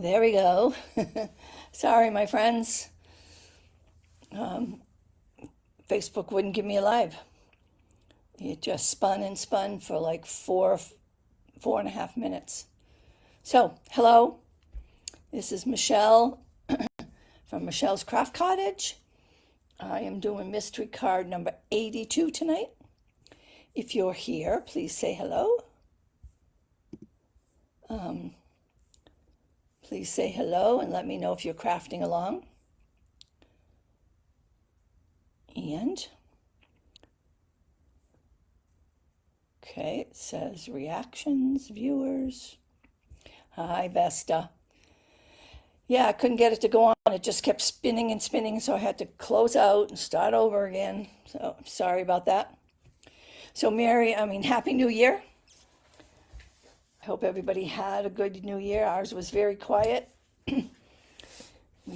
There we go. Sorry, my friends. Facebook wouldn't give me a live. It just spun and spun for like 4.5 minutes. So, hello. This is Michelle from Michelle's Craft Cottage. I am doing mystery card number 82 tonight. If you're here, please say hello. Please say hello and let me know if you're crafting along. And, okay, it says reactions, viewers. Hi, Vesta. Yeah, I couldn't get it to go on. It just kept spinning and spinning, so I had to close out and start over again. So, sorry about that. So, Happy New Year. I hope everybody had a good New Year. Ours was very quiet. We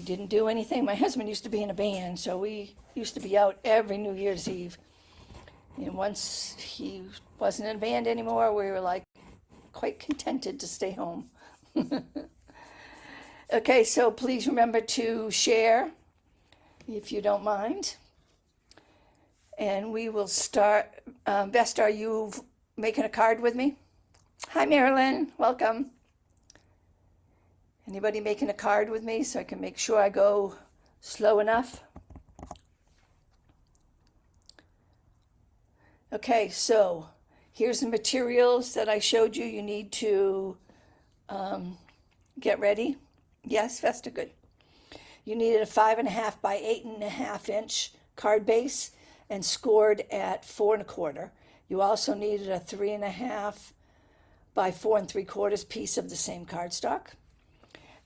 didn't do anything. My husband used to be in a band, so we used to be out every New Year's Eve. And once he wasn't in a band anymore, we were like quite contented to stay home. Okay, so please remember to share if you don't mind. And we will start. Vesta, are you making a card with me? Hi, Marilyn. Welcome. Anybody making a card with me so I can make sure I go slow enough? Okay, so here's the materials that I showed you. You need to get ready. Yes, Vesta, good. You needed a 5.5 by 8.5 inch card base and scored at 4.25. You also needed a 3.5 by 4 3/4 piece of the same cardstock.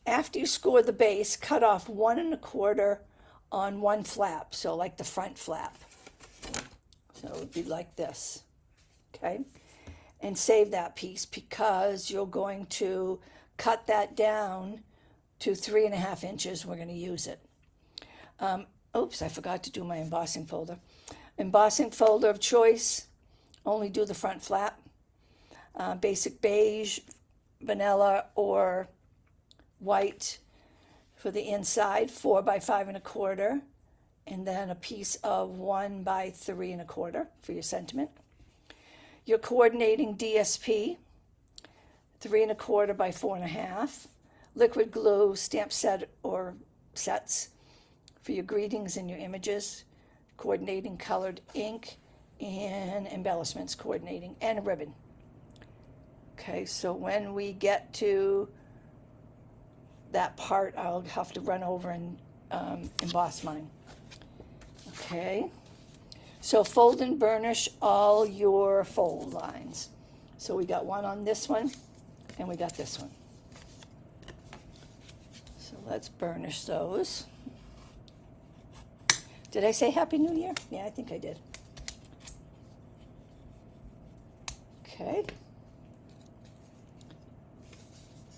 After you score the base, cut off 1.25 on one flap, so like the front flap. So it would be like this, okay? And save that piece because you're going to cut that down to 3.5 inches. We're going to use it. Oops, I forgot to do my embossing folder. Embossing folder of choice, only do the front flap. Basic beige, vanilla, or white for the inside, 4 by 5.25, and then a piece of 1 by 3.25 for your sentiment. Your coordinating DSP, 3.25 by 4.5. Liquid glue, stamp set or sets for your greetings and your images. Coordinating colored ink and embellishments coordinating, and a ribbon. Okay, so when we get to that part, I'll have to run over and emboss mine. Okay, so fold and burnish all your fold lines. So we got one on this one, and we got this one. So let's burnish those. Did I say Happy New Year? Yeah, I think I did. Okay.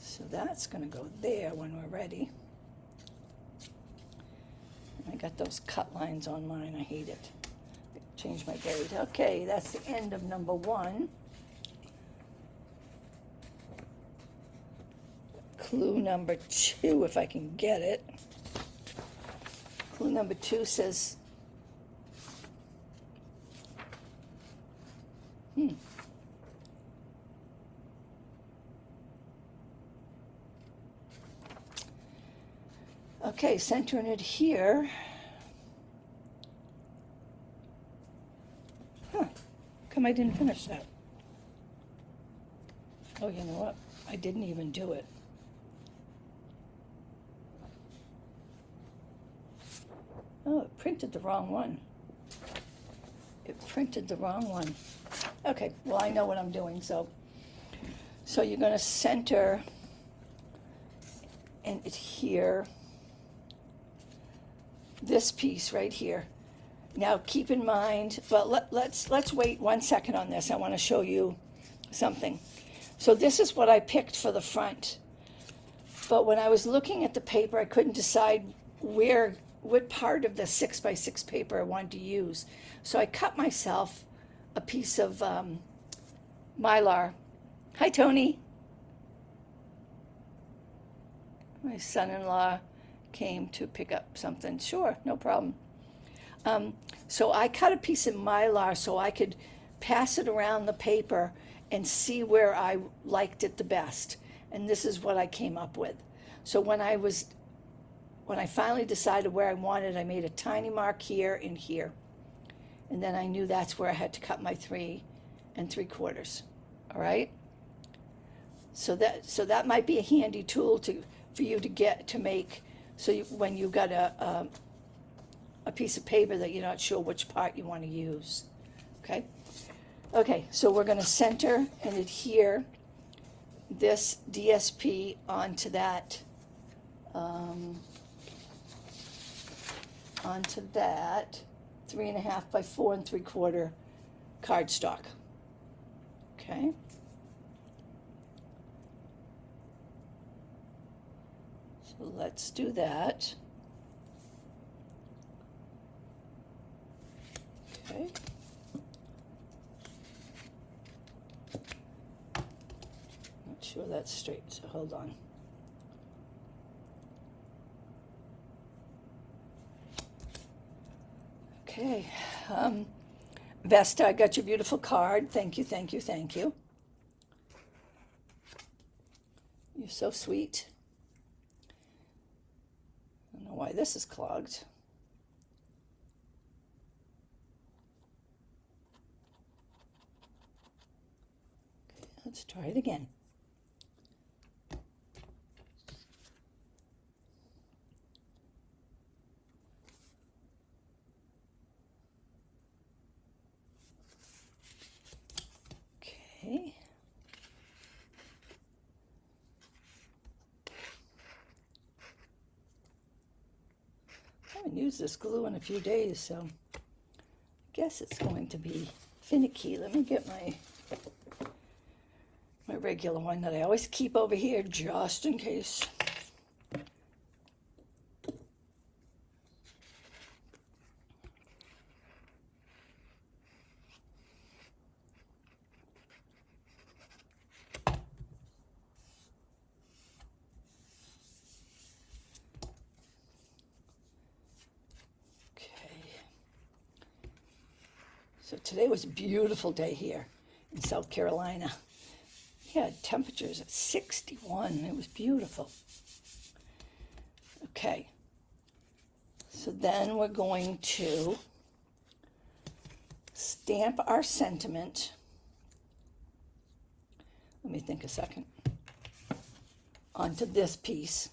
So that's going to go there when we're ready. I got those cut lines on mine. I hate it. Change my date. Okay, that's the end of number 1. Clue number 2, if I can get it. Clue number 2 says, okay, centering it here. Come I didn't finish that. Oh, you know what? I didn't even do it. Oh, it printed the wrong one. It printed the wrong one. Okay, well, I know what I'm doing, so you're going to center and it here. This piece right here. Now keep in mind, but let's wait 1 second on this. I want to show you something. So this is what I picked for the front. But when I was looking at the paper, I couldn't decide what part of the 6 by 6 paper I wanted to use. So I cut myself a piece of Mylar. Hi, Tony. My son-in-law came to pick up something. Sure, no problem. So I cut a piece of Mylar so I could pass it around the paper and see where I liked it the best. And this is what I came up with. So when I finally decided where I wanted, I made a tiny mark here and here. And then I knew that's where I had to cut my 3 3/4. All right? So that might be a handy tool for you to make, so when you got a piece of paper that you're not sure which part you want to use. Okay? Okay, so we're going to center and adhere this DSP onto that, onto that 3.5 by 4 3/4 cardstock. Okay? So let's do that. Okay. Not sure that's straight, so hold on. Okay. Vesta, I got your beautiful card. Thank you, thank you, thank you. You're so sweet. I don't know why this is clogged. Okay, let's try it again. Okay. I haven't used this glue in a few days, so I guess it's going to be finicky. Let me get my regular one that I always keep over here just in case. So today was a beautiful day here in South Carolina. We had temperatures at 61. It was beautiful. Okay. So then we're going to stamp our sentiment. Let me think a second. Onto this piece.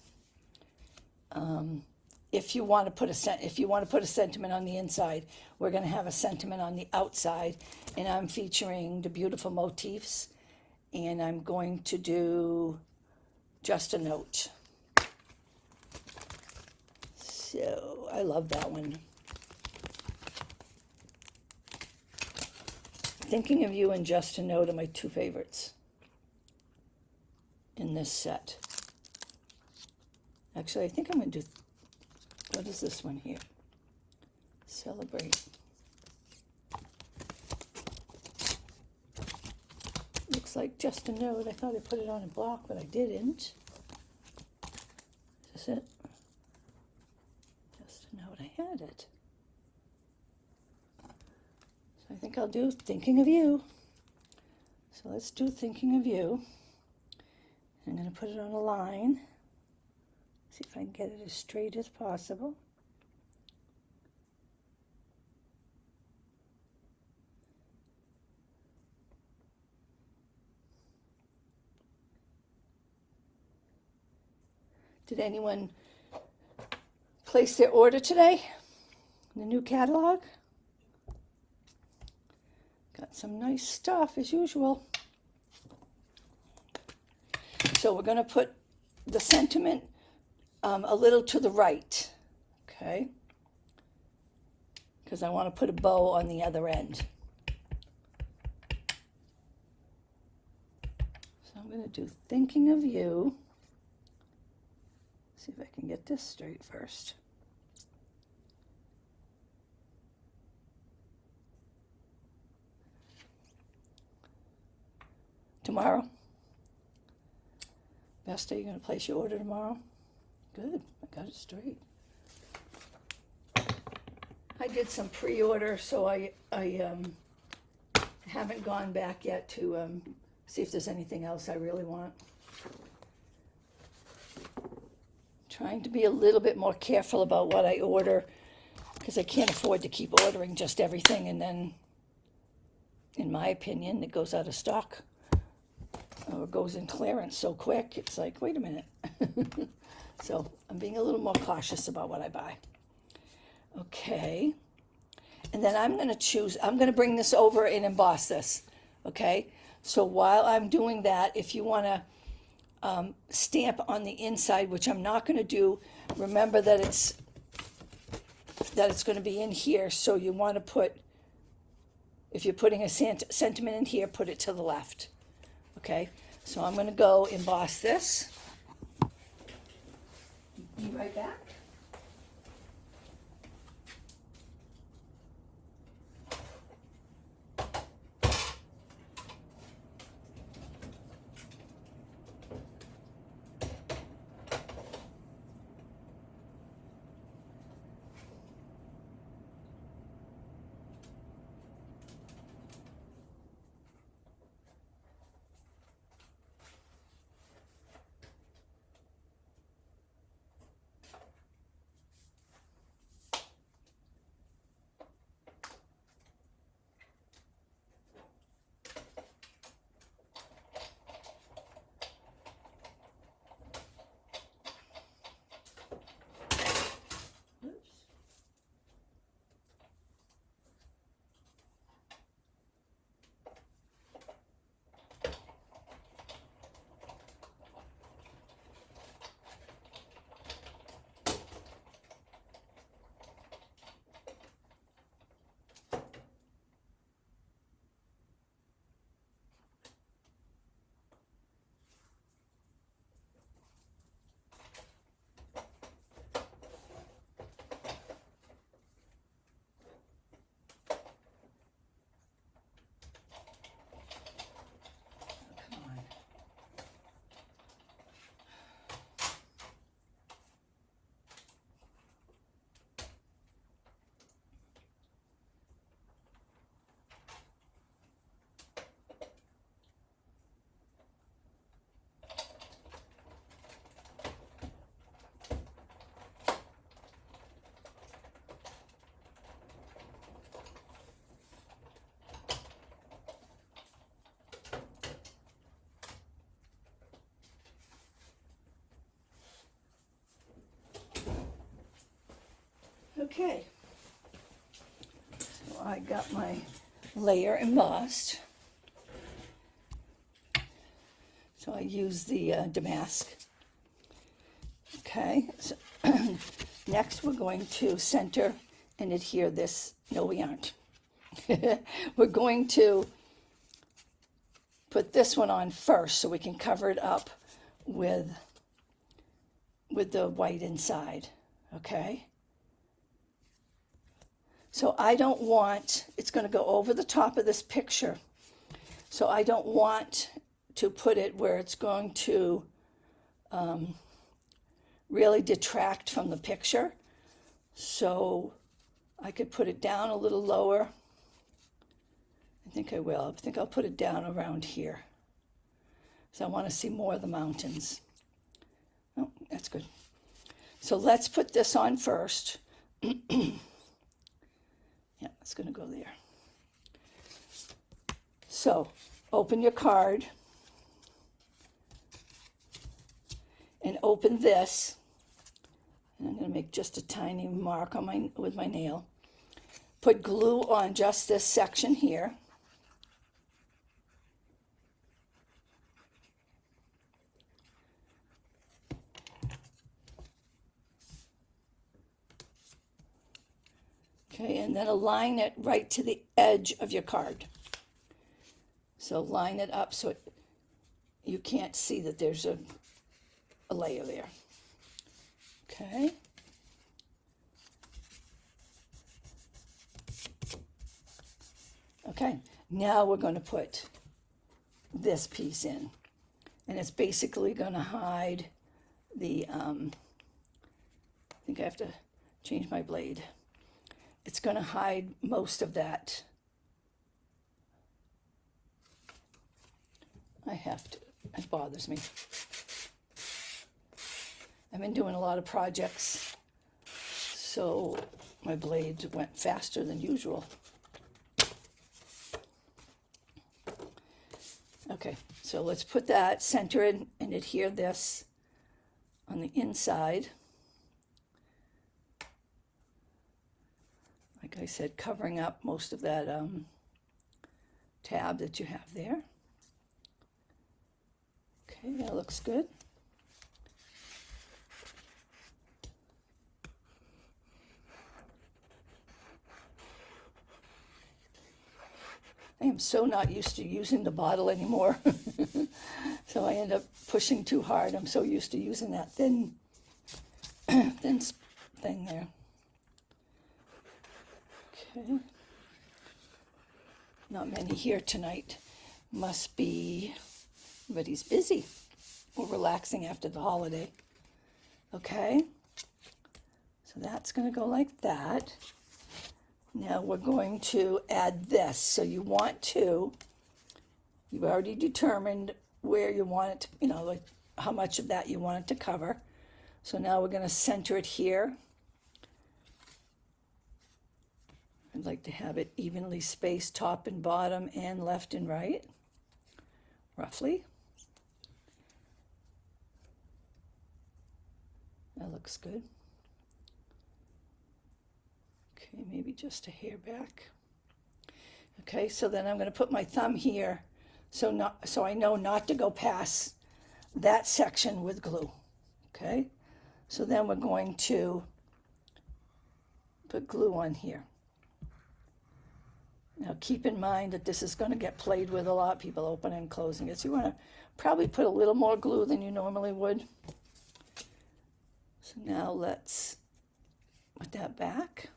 If you want to put a sentiment on the inside, we're going to have a sentiment on the outside, and I'm featuring the beautiful motifs, and I'm going to do just a note. So I love that one. Thinking of You and Just a Note are my 2 favorites in this set. Actually, I think I'm going to do, what is this one here? Celebrate. Looks like Just a Note. I thought I put it on a block, but I didn't. Is this it? Just a Note. I had it. So I think I'll do Thinking of You. So let's do Thinking of You. I'm going to put it on a line. See if I can get it as straight as possible. Did anyone place their order today? The new catalog? Got some nice stuff as usual. So we're going to put the sentiment a little to the right, okay? Because I want to put a bow on the other end. So I'm going to do Thinking of You. See if I can get this straight first. Tomorrow. Vesta, you going to place your order tomorrow? Good, I got it straight. I did some pre-order, so I haven't gone back yet to see if there's anything else I really want. Trying to be a little bit more careful about what I order, because I can't afford to keep ordering just everything and then, in my opinion, it goes out of stock or goes in clearance so quick. It's like, wait a minute. So I'm being a little more cautious about what I buy. Okay. And then I'm going to bring this over and emboss this. Okay. So while I'm doing that, if you want to stamp on the inside, which I'm not going to do, remember that it's going to be in here. So you want to put, if you're putting a sentiment in here, put it to the left. Okay. So I'm going to go emboss this. Be right back. Okay, so I got my layer embossed. So I use the damask. Okay, so next we're going to center and adhere this. No, we aren't. We're going to put this one on first so we can cover it up with the white inside. Okay. So I don't want, it's going to go over the top of this picture. So I don't want to put it where it's going to really detract from the picture. So I could put it down a little lower. I think I will. I think I'll put it down around here. So I want to see more of the mountains. Oh, that's good. So let's put this on first. Yeah, it's going to go there. So open your card and open this. And I'm going to make just a tiny mark on with my nail. Put glue on just this section here. Okay, and then align it right to the edge of your card. So line it up so you can't see that there's a layer there. Okay. Okay, now we're going to put this piece in. And it's basically going to hide the think I have to change my blade. It's going to hide most of that. I have to, it bothers me. I've been doing a lot of projects, so my blade went faster than usual. Okay, so let's put that, center it, and adhere this on the inside. Like I said, covering up most of that tab that you have there. Okay, that looks good. I am so not used to using the bottle anymore. So I end up pushing too hard. I'm so used to using that thin thing there. Okay. Not many here tonight. Must be, everybody's busy or relaxing after the holiday. Okay. So that's going to go like that. Now we're going to add this. So you want to, you've already determined where you want it to, you know, like how much of that you want it to cover. So now we're going to center it here. I'd like to have it evenly spaced top and bottom and left and right, roughly. That looks good. Okay, maybe just a hair back. Okay, so then I'm going to put my thumb here so I know not to go past that section with glue. Okay, so then we're going to put glue on here. Now keep in mind that this is going to get played with a lot, people opening and closing it. So you want to probably put a little more glue than you normally would. So now let's put that back.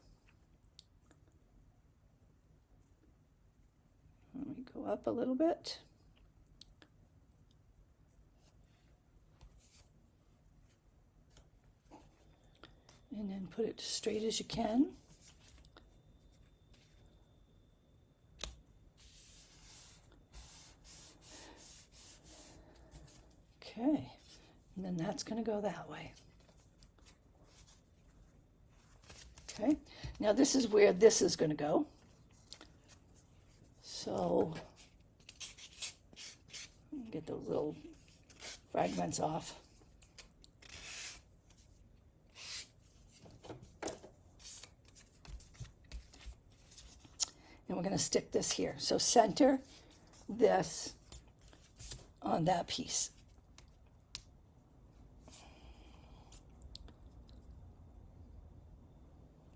Let me go up a little bit. And then put it as straight as you can. Okay, and then that's going to go that way. Okay, now this is where this is going to go. So, get those little fragments off. And we're going to stick this here. So center this on that piece.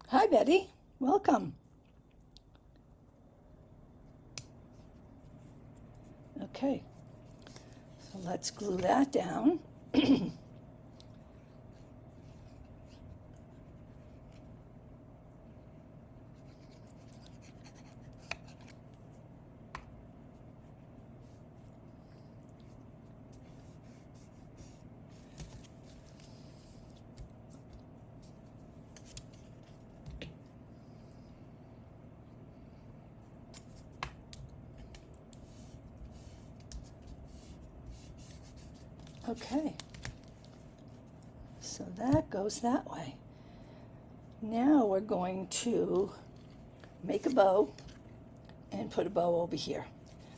Hi, Betty. Welcome. Okay, so let's glue that down. Okay, so that goes that way. Now we're going to make a bow and put a bow over here.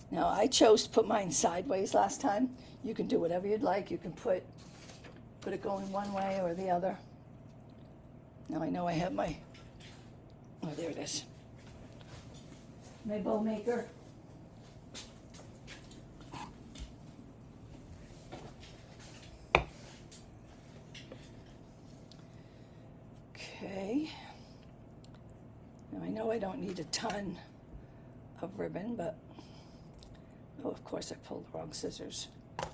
Now I chose to put mine sideways last time. You can do whatever you'd like. You can put it going one way or the other. Now I know I have my, oh, there it is. My bow maker. Okay, now I know I don't need a ton of ribbon, but, oh, of course I pulled the wrong scissors. I'll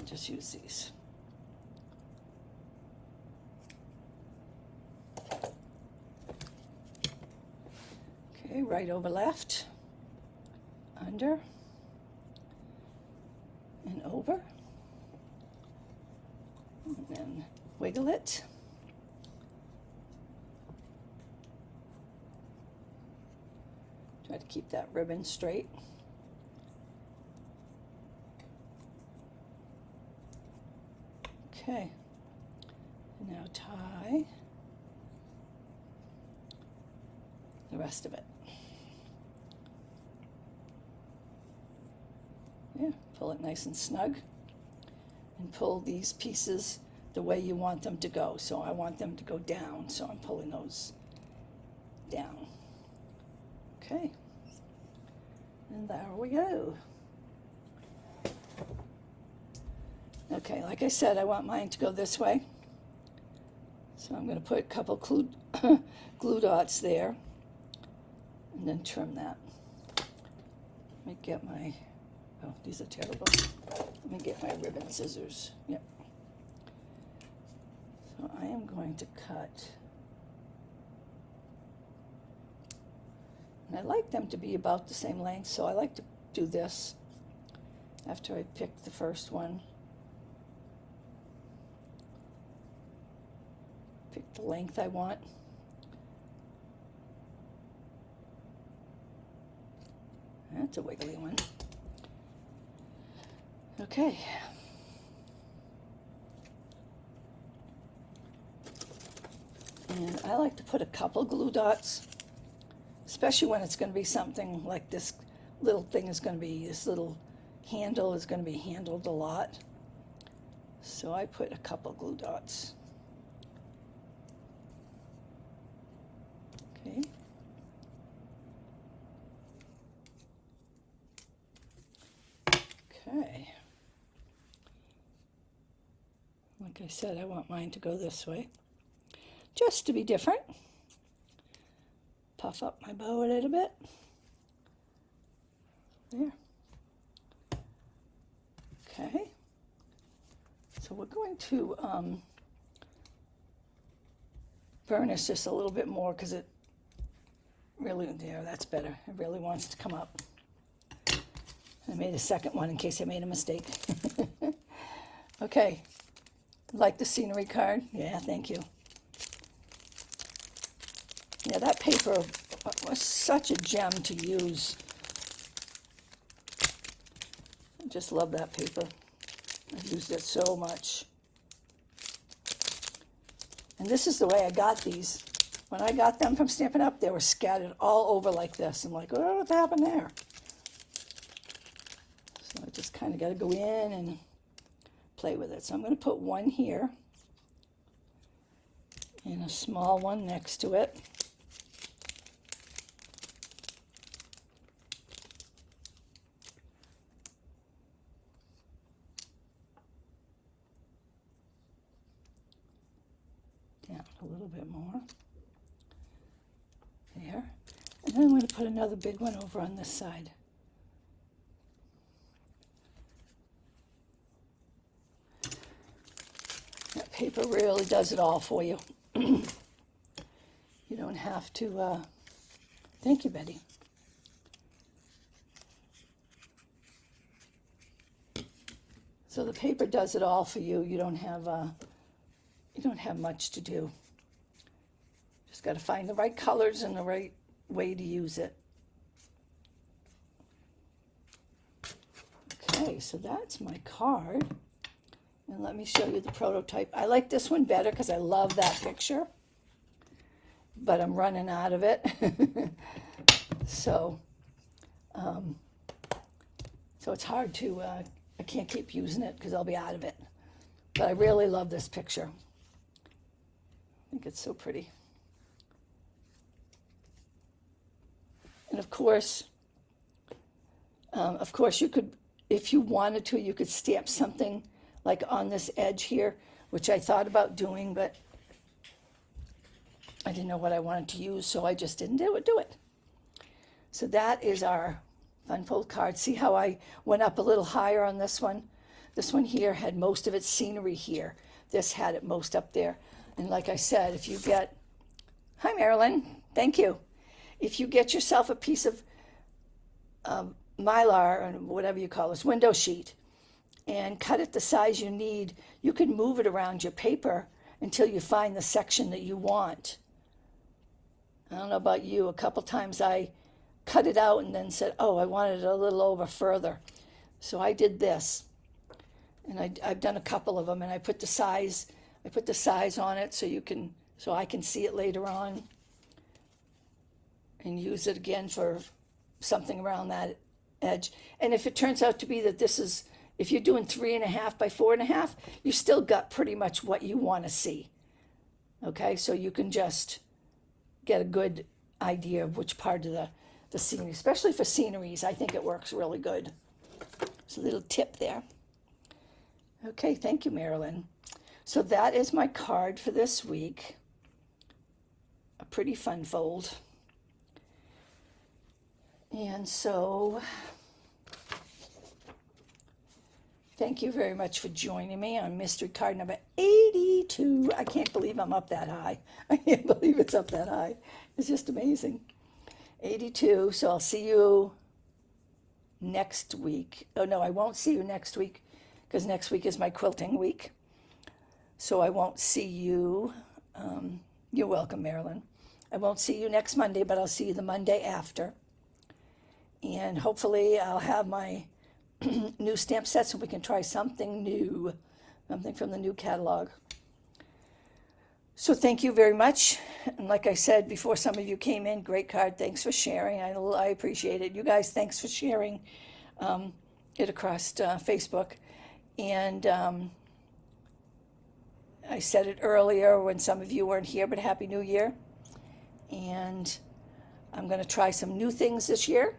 just use these. Okay, right over left, under, and over, and then wiggle it. Try to keep that ribbon straight. Okay, and now tie the rest of it. Yeah, pull it nice and snug and pull these pieces the way you want them to go. So I want them to go down, so I'm pulling those down. Okay, and there we go. Okay, like I said, I want mine to go this way. So I'm going to put a couple glue dots there and then trim that. Let me get my, oh, these are terrible. Let me get my ribbon scissors. Yep. So I am going to cut. And I like them to be about the same length, so I like to do this after I pick the first one. Pick the length I want. That's a wiggly one. Okay. And I like to put a couple glue dots, especially when it's going to be something like this little thing is going to be, this little handle is going to be handled a lot. So I put a couple glue dots. Okay. Okay. Like I said, I want mine to go this way, just to be different. Puff up my bow a little bit. There. Okay. So we're going to burnish this a little bit more because it really, there, that's better. It really wants to come up. I made a second one in case I made a mistake. Okay. Like the scenery card? Yeah, thank you. Yeah, that paper was such a gem to use. I just love that paper. I've used it so much. And this is the way I got these. When I got them from Stampin' Up, they were scattered all over like this. I'm like, oh, what happened there? So I just kind of got to go in and play with it. So I'm going to put one here and a small one next to it. Down a little bit more. There. And then I'm going to put another big one over on this side. That paper really does it all for you. You don't have to, thank you, Betty. So the paper does it all for you. You don't have much to do. Just got to find the right colors and the right way to use it. Okay, so that's my card. And let me show you the prototype. I like this one better because I love that picture, but I'm running out of it. So it's hard to, I can't keep using it because I'll be out of it. But I really love this picture. I think it's so pretty. And of course you could, if you wanted to, you could stamp something like on this edge here, which I thought about doing, but I didn't know what I wanted to use, so I just didn't do it. So that is our Fun Fold card. See how I went up a little higher on this one? This one here had most of its scenery here. This had it most up there. And like I said, if you get, hi Marilyn, thank you. If you get yourself a piece of Mylar, or whatever you call this, window sheet, and cut it the size you need, you can move it around your paper until you find the section that you want. I don't know about you, a couple times I cut it out and then said, oh, I wanted it a little over further. So I did this, and I've done a couple of them, and I put the size on it so I can see it later on and use it again for something around that edge. And if it turns out to be that if you're doing 3.5 by 4.5, you still got pretty much what you want to see. Okay, so you can just get a good idea of which part of the scenery, especially for sceneries. I think it works really good. It's a little tip there. Okay, thank you, Marilyn. So that is my card for this week. A pretty fun fold. And so, thank you very much for joining me on mystery card number 82. I can't believe I'm up that high. I can't believe it's up that high. It's just amazing. 82. So I'll see you next week. Oh, no, I won't see you next week because next week is my quilting week. So I won't see you. You're welcome, Marilyn. I won't see you next Monday, but I'll see you the Monday after. And hopefully I'll have my new stamp set so we can try something new, something from the new catalog. So thank you very much. And like I said before, some of you came in, great card. Thanks for sharing. I appreciate it. You guys, thanks for sharing it across Facebook. And I said it earlier when some of you weren't here, but Happy New Year. And I'm going to try some new things this year.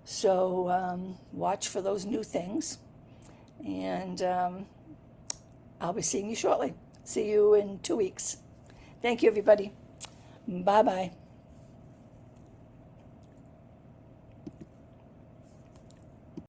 So watch for those new things. And I'll be seeing you shortly. See you in 2 weeks. Thank you, everybody. Bye-bye.